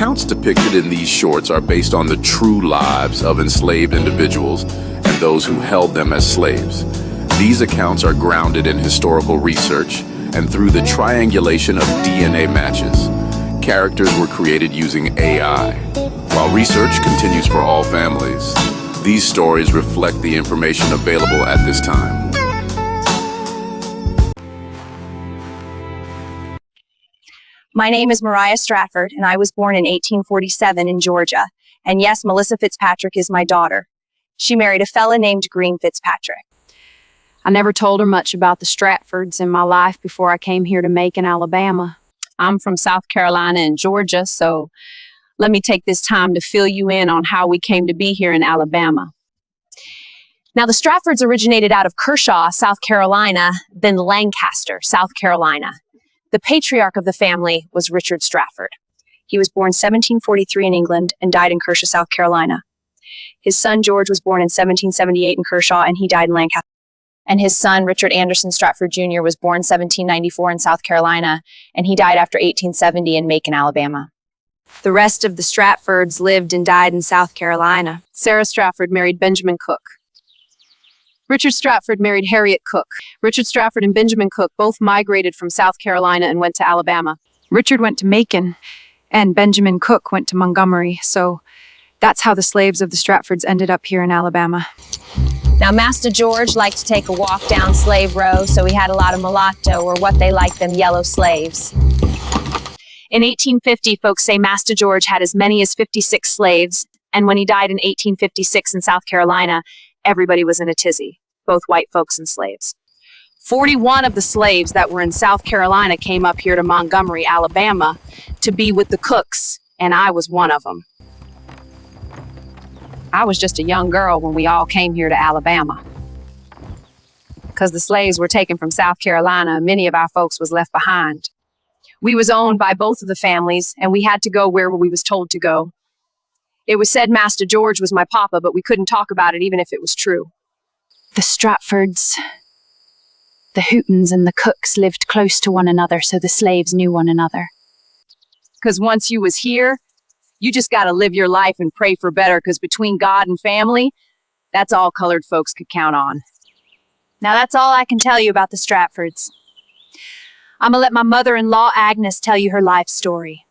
accounts depicted in these shorts are based on the true lives of enslaved individuals and those who held them as slaves. These accounts are grounded in historical research and through the triangulation of DNA matches. Characters were created using AI. While research continues for all families, these stories reflect the information available at this time. My name is Mariah Stratford, and I was born in 1847 in Georgia. And yes, Melissa Fitzpatrick is my daughter. She married a fella named Green Fitzpatrick. I never told her much about the Stratfords in my life before I came here to Macon, Alabama. I'm from South Carolina and Georgia, so let me take this time to fill you in on how we came to be here in Alabama. Now, the Stratfords originated out of Kershaw, South Carolina, then Lancaster, South Carolina. The patriarch of the family was Richard Straford. He was born 1743 in England and died in Kershaw, South Carolina. His son George was born in 1778 in Kershaw, and he died in Lancaster. And his son Richard Anderson Stratford Jr. was born 1794 in South Carolina, and he died after 1870 in Macon, Alabama. The rest of the Stratfords lived and died in South Carolina. Sarah Stratford married Benjamin Cook. Richard Stratford married Harriet Cook. Richard Stratford and Benjamin Cook both migrated from South Carolina and went to Alabama. Richard went to Macon, and Benjamin Cook went to Montgomery, so that's how the slaves of the Stratfords ended up here in Alabama. Now, Master George liked to take a walk down Slave Row, so he had a lot of mulatto, or what they like them yellow slaves. In 1850, folks say Master George had as many as 56 slaves, and when he died in 1856 in South Carolina, everybody was in a tizzy, both white folks and slaves. 41 of the slaves that were in South Carolina came up here to Montgomery, Alabama, to be with the Cooks, and I was one of them. I was just a young girl when we all came here to Alabama. Because the slaves were taken from South Carolina, many of our folks was left behind. We was owned by both of the families, and we had to go where we was told to go. It was said Master George was my papa, but we couldn't talk about it even if it was true. The Stratfords, the Hootons and the Cooks lived close to one another, so the slaves knew one another. Because once you was here, you just got to live your life and pray for better, because between God and family, that's all colored folks could count on. Now, that's all I can tell you about the Stratfords. I'm going to let my mother-in-law, Agnes, tell you her life story.